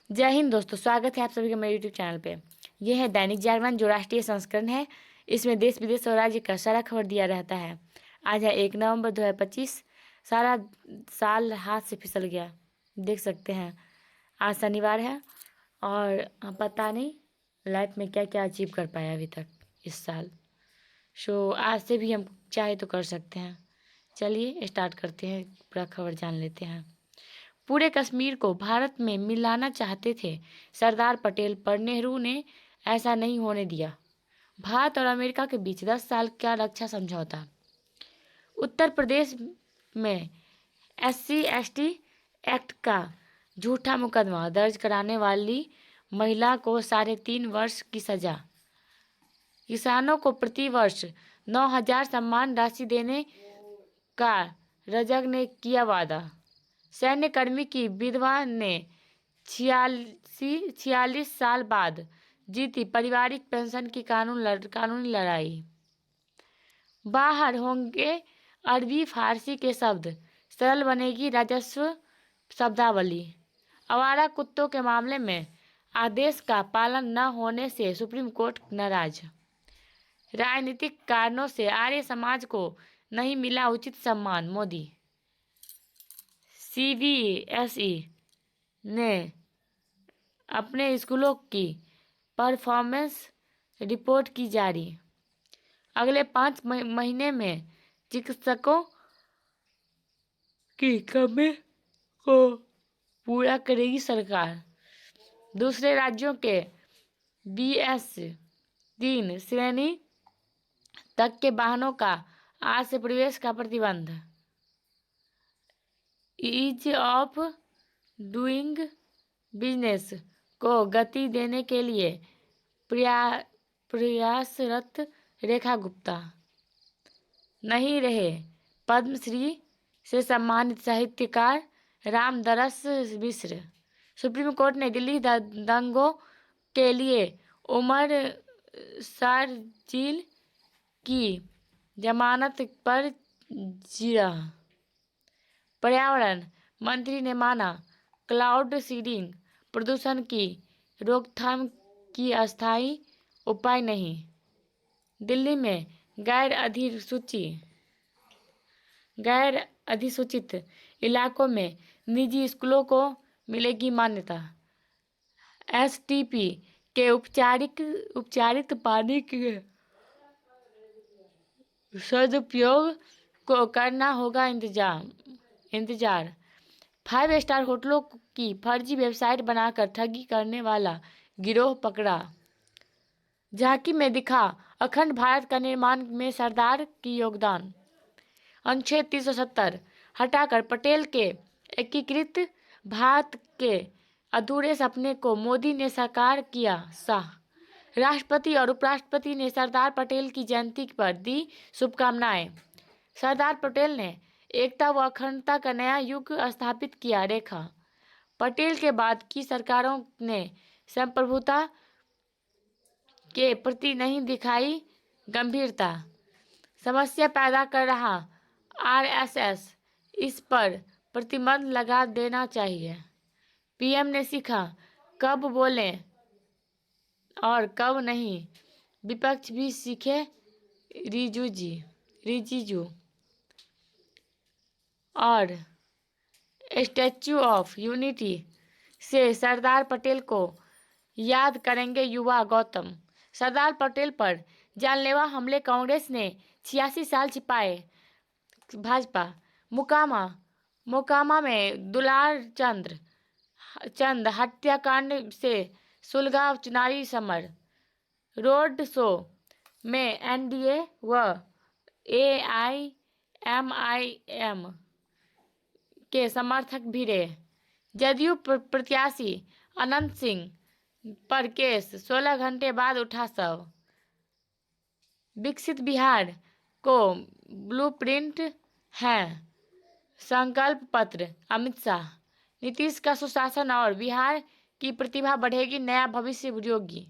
जय हिंद दोस्तों, स्वागत है आप सभी का मेरे यूट्यूब चैनल पे। यह है दैनिक जागरण जो राष्ट्रीय संस्करण है। इसमें देश विदेश और राज्य का सारा खबर दिया रहता है। आज है 1 नवंबर 2025। सारा साल हाथ से फिसल गया, देख सकते हैं। आज शनिवार है और पता नहीं लाइफ में क्या क्या अचीव कर पाया अभी तक इस साल। आज से भी हम चाहे तो कर सकते हैं। चलिए स्टार्ट करते हैं, पूरा खबर जान लेते हैं। पूरे कश्मीर को भारत में मिलाना चाहते थे सरदार पटेल, पर नेहरू ने ऐसा नहीं होने दिया। भारत और अमेरिका के बीच 10 साल का रक्षा समझौता। उत्तर प्रदेश में SC/ST एक्ट का झूठा मुकदमा दर्ज कराने वाली महिला को 3.5 वर्ष की सजा। किसानों को प्रति वर्ष 9,000 सम्मान राशि देने का रजग ने किया वादा। सैन्य कर्मी की विधवा ने 46 साल बाद जीती पारिवारिक पेंशन की कानूनी लड़ाई। बाहर होंगे अरबी फारसी के शब्द, सरल बनेगी राजस्व शब्दावली। आवारा कुत्तों के मामले में आदेश का पालन न होने से सुप्रीम कोर्ट नाराज। राजनीतिक कारणों से आर्य समाज को नहीं मिला उचित सम्मान, मोदी। CBSE ने अपने स्कूलों की परफॉर्मेंस रिपोर्ट की जारी। अगले 5 महीने में चिकित्सकों की कमी को पूरा करेगी सरकार। दूसरे राज्यों के BS3 श्रेणी तक के वाहनों का आज से प्रवेश का प्रतिबंध। ईज ऑफ डूइंग बिजनेस को गति देने के लिए प्रयासरत रेखा गुप्ता। नहीं रहे पद्मश्री से सम्मानित साहित्यकार रामदरस मिश्र। सुप्रीम कोर्ट ने दिल्ली दंगों के लिए उमर शारजील की जमानत पर जिरा। पर्यावरण मंत्री ने माना क्लाउड सीडिंग प्रदूषण की रोकथाम की अस्थायी उपाय नहीं। दिल्ली में गैर अधिसूचित इलाकों में निजी स्कूलों को मिलेगी मान्यता। STP के उपचारित पानी के सदुपयोग को करना होगा इंतजार। 5 स्टार होटलों की फर्जी वेबसाइट बनाकर ठगी करने वाला गिरोह पकड़ा। झांकी में दिखा अखंड भारत का निर्माण में सरदार की योगदान। अनुच्छेद 370 हटाकर पटेल के एकीकृत भारत के अधूरे सपने को मोदी ने साकार किया, शाह। राष्ट्रपति और उपराष्ट्रपति ने सरदार पटेल की जयंती पर दी शुभकामनाएं। सरदार पटेल ने एकता व अखंडता का नया युग स्थापित किया, रेखा। पटेल के बाद की सरकारों ने संप्रभुता के प्रति नहीं दिखाई गंभीरता। समस्या पैदा कर रहा RSS, इस पर प्रतिबंध लगा देना चाहिए। PM ने सीखा कब बोलें और कब नहीं, विपक्ष भी सीखे, रिजिजू। और स्टैच्यू ऑफ यूनिटी से सरदार पटेल को याद करेंगे युवा, गौतम। सरदार पटेल पर जानलेवा हमले कांग्रेस ने 86 साल छिपाए, भाजपा। मोकामा में दुलार चंद हत्याकांड से सुलगा चुनावी समर। रोड शो में NDA व AIMIM के समर्थक भिड़े। जदयू प्रत्याशी अनंत सिंह पर केस, 16 घंटे बाद उठा शव। विकसित बिहार को ब्लूप्रिंट है संकल्प पत्र, अमित शाह। नीतीश का सुशासन और बिहार की प्रतिभा बढ़ेगी, नया भविष्य योगी।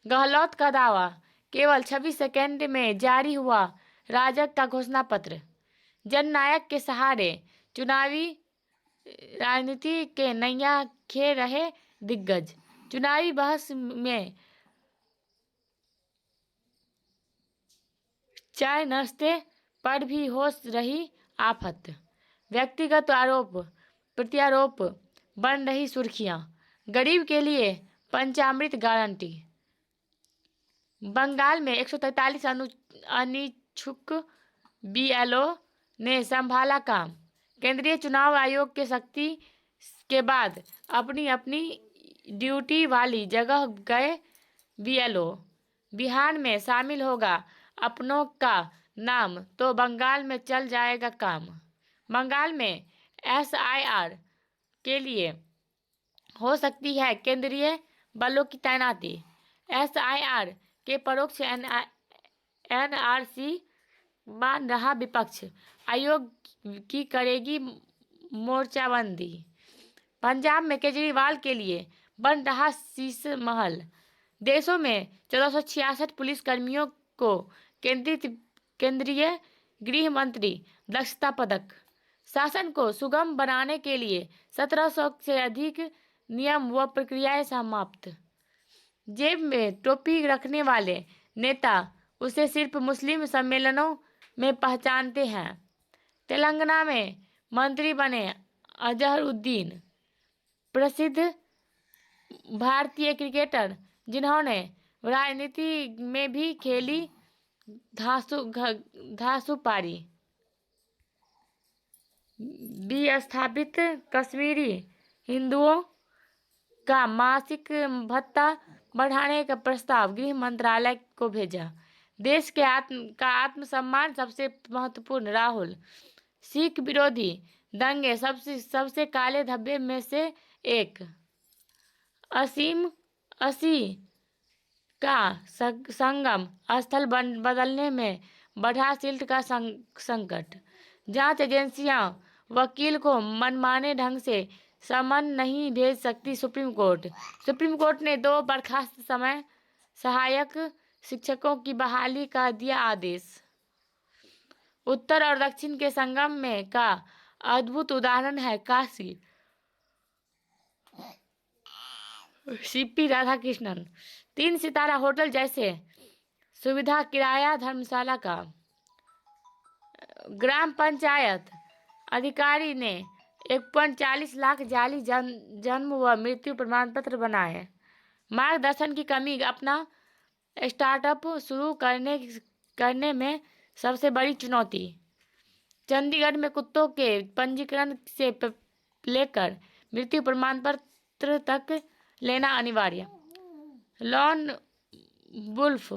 गहलोत का दावा, केवल 26 सेकेंड में जारी हुआ राजग का घोषणा पत्र। जननायक के सहारे चुनावी राजनीति के नैया खेल रहे दिग्गज। चुनावी बहस में चाय नाश्ते पर भी हो रही आफत। व्यक्तिगत आरोप प्रत्यारोप बन रही सुर्खियां। गरीब के लिए पंचामृत गारंटी। बंगाल में 143 अनिच्छुक बीएलओ ने संभाला काम। केंद्रीय चुनाव आयोग के सख्ती के बाद अपनी अपनी ड्यूटी वाली जगह गए बीएलओ। बिहार में शामिल होगा अपनों का नाम तो बंगाल में चल जाएगा काम। बंगाल में एसआईआर के लिए हो सकती है केंद्रीय बलों की तैनाती। एसआईआर के परोक्ष एनआरसी मान रहा विपक्ष। आयोग की करेगी मोर्चाबंदी। पंजाब में केजरीवाल के लिए बन रहा शीश महल। देशों में 1466 पुलिस कर्मियों को केंद्रीय गृह मंत्री दक्षता पदक। शासन को सुगम बनाने के लिए 1700 से अधिक नियम व प्रक्रियाएं समाप्त। जेब में टोपी रखने वाले नेता उसे सिर्फ मुस्लिम सम्मेलनों में पहचानते हैं। तेलंगाना में मंत्री बने अजहरुद्दीन, प्रसिद्ध भारतीय क्रिकेटर जिन्होंने राजनीति में भी खेली धांसू पारी। विस्थापित कश्मीरी हिंदुओं का मासिक भत्ता बढ़ाने का प्रस्ताव गृह मंत्रालय को भेजा। देश के आत्मसम्मान सबसे महत्वपूर्ण। राहुल। सिख विरोधी दंगे सबसे काले धब्बे में से एक। असी का संगम स्थल बदलने में बढ़ा सिल्ट का संकट। जांच एजेंसियां वकील को मनमाने ढंग से समन नहीं भेज सकती सुप्रीम कोर्ट। सुप्रीम कोर्ट ने 2 बर्खास्त समय सहायक शिक्षकों की बहाली का दिया आदेश। उत्तर और दक्षिण के संगम में का अद्भुत उदाहरण है काशी। सीपी राधाकृष्णन। 3 सितारा होटल जैसे सुविधा किराया धर्मशाला का। ग्राम पंचायत अधिकारी ने 1.40 लाख जाली जन्म व मृत्यु प्रमाण पत्र बनाए। मार्गदर्शन की कमी अपना स्टार्टअप शुरू करने में सबसे बड़ी चुनौती। चंडीगढ़ में कुत्तों के पंजीकरण से लेकर मृत्यु प्रमाण पत्र तक लेना अनिवार्य। लॉन वुल्फ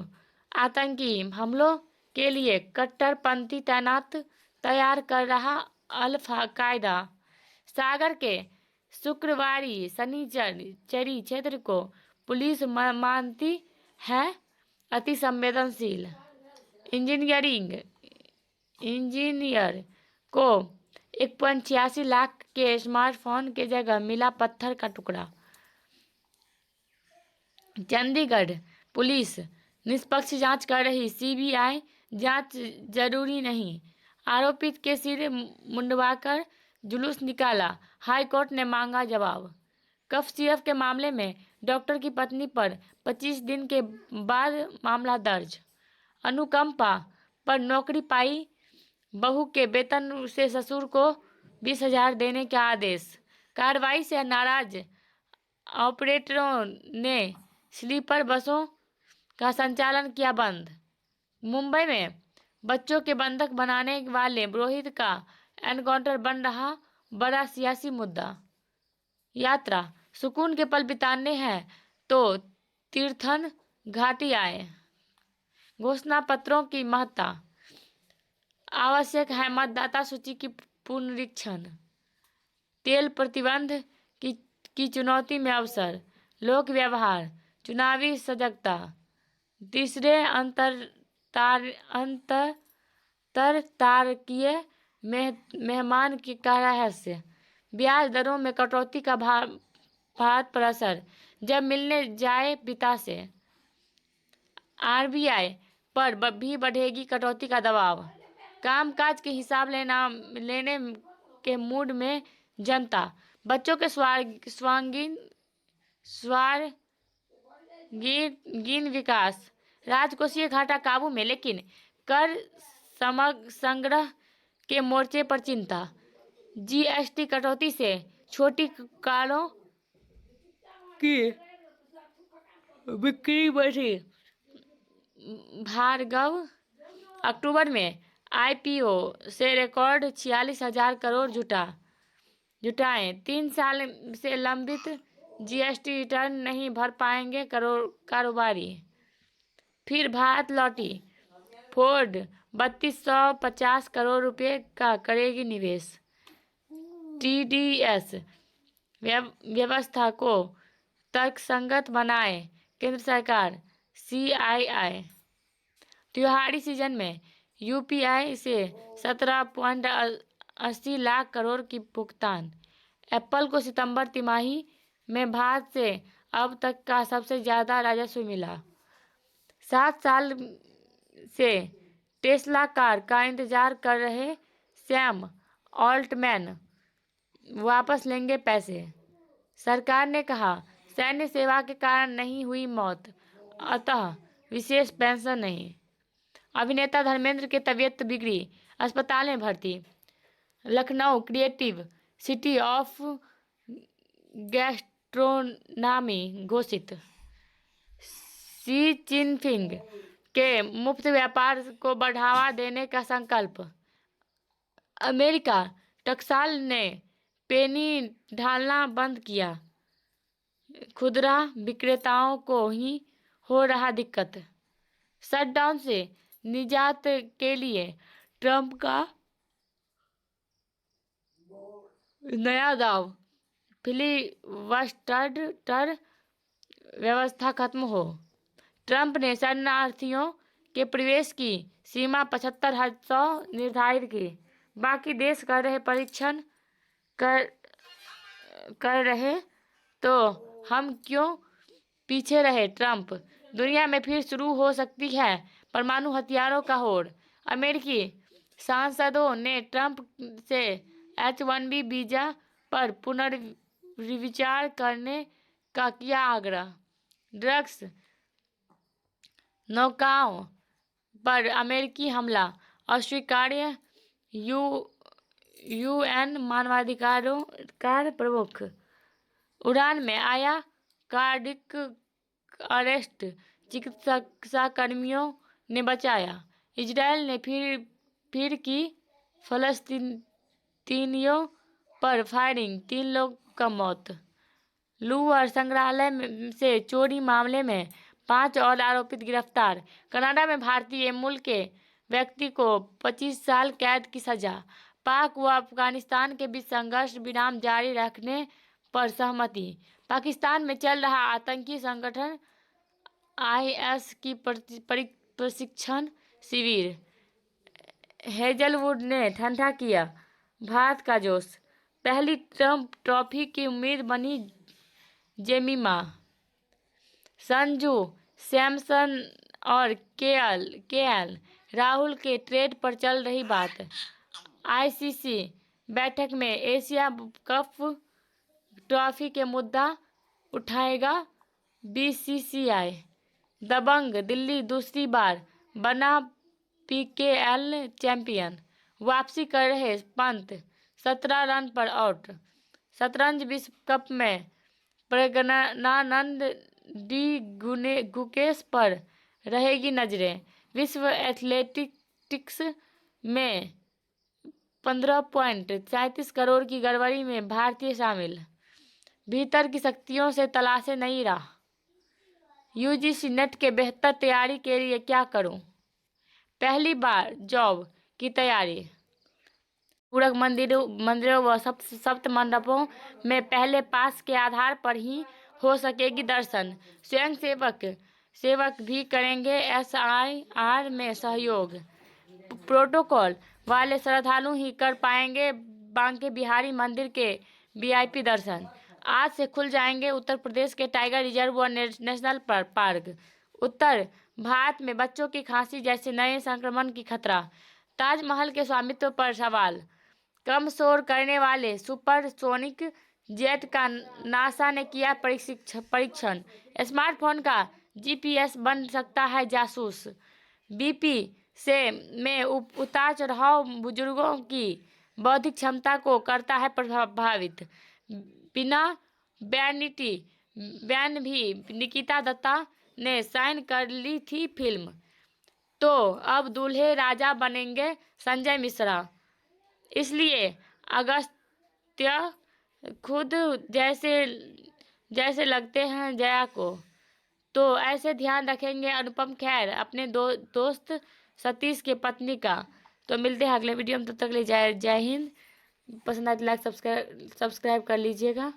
आतंकी हमलों के लिए कट्टरपंथी तैयार कर रहा अल-कायदा। सागर के शुक्रवारी शनिचरी क्षेत्र को पुलिस मानती है अति संवेदनशील। इंजीनियर को 1.86 लाख के स्मार्टफोन के जगह मिला पत्थर का टुकड़ा। चंडीगढ़ पुलिस निष्पक्ष जांच कर रही। सीबीआई जांच जरूरी नहीं। आरोपित के सिर मुंडवाकर जुलूस निकाला। हाईकोर्ट ने मांगा जवाब। कफ सिरप के मामले में डॉक्टर की पत्नी पर 25 दिन के बाद मामला दर्ज। अनुकंपा पर नौकरी पाई बहू के वेतन से ससुर को 20,000 देने का आदेश। कार्रवाई से नाराज ऑपरेटरों ने स्लीपर बसों का संचालन किया बंद। मुंबई में बच्चों के बंधक बनाने वाले रोहित का एनकाउंटर बन रहा बड़ा सियासी मुद्दा। यात्रा सुकून के पल बिताने हैं तो तीर्थन घाटी आए। घोषणा पत्रों की महत्ता। आवश्यक है मतदाता सूची की पुनरीक्षण। तेल प्रतिबंध की चुनौती में अवसर। लोक व्यवहार। चुनावी सजगता। तीसरे अंतरतारकीय मेहमान का रहस्य। ब्याज दरों में कटौती का भारत पर असर जब मिलने जाए पिता से। आरबीआई पर भी बढ़ेगी कटौती का दबाव। कामकाज के हिसाब लेने के मूड में जनता। बच्चों के गिन विकास। राजकोषीय घाटा काबू में, लेकिन कर संग्रह के मोर्चे पर चिंता। जीएसटी कटौती से छोटी कारों की बिक्री बढ़ी। भार्गव अक्टूबर में आईपीओ से रिकॉर्ड 46,000 करोड़ जुटाए। 3 साल से लंबित जीएसटी रिटर्न नहीं भर पाएंगे कारोबारी। फिर भारत लौटी फोर्ड 3250 करोड़ रुपए का करेगी निवेश। टीडीएस व्यवस्था को तर्कसंगत बनाए केंद्र सरकार। सीआईआई त्योहारी सीजन में यूपीआई से 17.80 लाख करोड़ की भुगतान। एप्पल को सितंबर तिमाही में भारत से अब तक का सबसे ज्यादा राजस्व मिला। 7 साल से टेस्ला कार का इंतजार कर रहे सैम ऑल्टमैन वापस लेंगे पैसे। सरकार ने कहा सैन्य सेवा के कारण नहीं हुई मौत, अतः विशेष पेंशन नहीं। अभिनेता धर्मेंद्र की तबीयत बिगड़ी, अस्पताल में भर्ती। Lucknow creative city of gastronomy घोषित। शी जिनपिंग के मुफ्त व्यापार को बढ़ावा देने का संकल्प। अमेरिका टकसाल ने पेनी ढालना बंद किया। खुदरा विक्रेताओं को ही हो रहा दिक्कत। शटडाउन से निजात के लिए ट्रंप का नया दाव। फिलिबस्टर व्यवस्था खत्म हो। ट्रंप ने शरणार्थियों के प्रवेश की सीमा 75,100 निर्धारित की। बाकी देश कर रहे परीक्षण कर रहे तो हम क्यों पीछे रहे। ट्रंप दुनिया में फिर शुरू हो सकती है परमाणु हथियारों का होड़। अमेरिकी सांसदों ने ट्रंप से H-1B वीजा पर पुनर्विचार करने का किया आग्रह। ड्रग्स नौकाओं पर अमेरिकी हमला अस्वीकार्य। यूएन मानवाधिकार प्रमुख। ईरान में आया कार्डिक अरेस्ट, चिकित्साकर्मियों ने बचाया। इजरायल ने फिर की फलस्तीनियों पर फायरिंग, 3 लोग का मौत। लूवर संग्रहालय से चोरी मामले में 5 और आरोपित गिरफ्तार। कनाडा में भारतीय मूल के व्यक्ति को 25 साल कैद की सजा। पाक व अफगानिस्तान के बीच संघर्ष विराम जारी रखने पर सहमति। पाकिस्तान में चल रहा आतंकी संगठन आईएस की प्रशिक्षण शिविर। हेजलवुड ने ठंडा किया भारत का जोश। पहली ट्रॉफी की उम्मीद बनी जेमिमा। संजू सैमसन और केएल राहुल के ट्रेड पर चल रही बात। आईसीसी बैठक में एशिया कप ट्रॉफी के मुद्दा उठाएगा बीसीसीआई। दबंग दिल्ली दूसरी बार बना पीकेएल चैंपियन। वापसी कर रहे पंत 17 रन पर आउट। शतरंज विश्व कप में प्रज्ञानंद डी गुकेश पर रहेगी नजरें। विश्व एथलेटिक्स में 15.37 करोड़ की गड़बड़ी में भारतीय शामिल। भीतर की शक्तियों से तलाशे नई राह। यूजीसी नेट के बेहतर तैयारी के लिए क्या करूं? पहली बार जॉब की तैयारी। पूरक मंदिरों व सप्त मंडपों में पहले पास के आधार पर ही हो सकेगी दर्शन। स्वयं सेवक भी करेंगे एसआईआर में सहयोग। प्रोटोकॉल वाले श्रद्धालु ही कर पाएंगे बांके बिहारी मंदिर के वीआईपी दर्शन। आज से खुल जाएंगे उत्तर प्रदेश के टाइगर रिजर्व व नेशनल पार्क। उत्तर भारत में बच्चों की खांसी जैसे नए संक्रमण की खतरा। ताजमहल के स्वामित्व पर सवाल। कम शोर करने वाले सुपरसोनिक जेट का नासा ने किया परीक्षण। स्मार्टफोन का GPS बन सकता है जासूस। बीपी से में उतार चढ़ाव बुजुर्गों की बौद्धिक क्षमता को करता है प्रभावित। बिना वैनिटी बैन भी निकिता दत्ता ने साइन कर ली थी फिल्म, तो अब दूल्हे राजा बनेंगे संजय मिश्रा। इसलिए अगस्त्य खुद जैसे लगते हैं जया को, तो ऐसे ध्यान रखेंगे अनुपम खेर अपने दोस्त सतीश के पत्नी का। तो मिलते हैं अगले वीडियो में, तब तक के लिए जय हिंद। पसंद आए तो लाइक सब्सक्राइब कर लीजिएगा।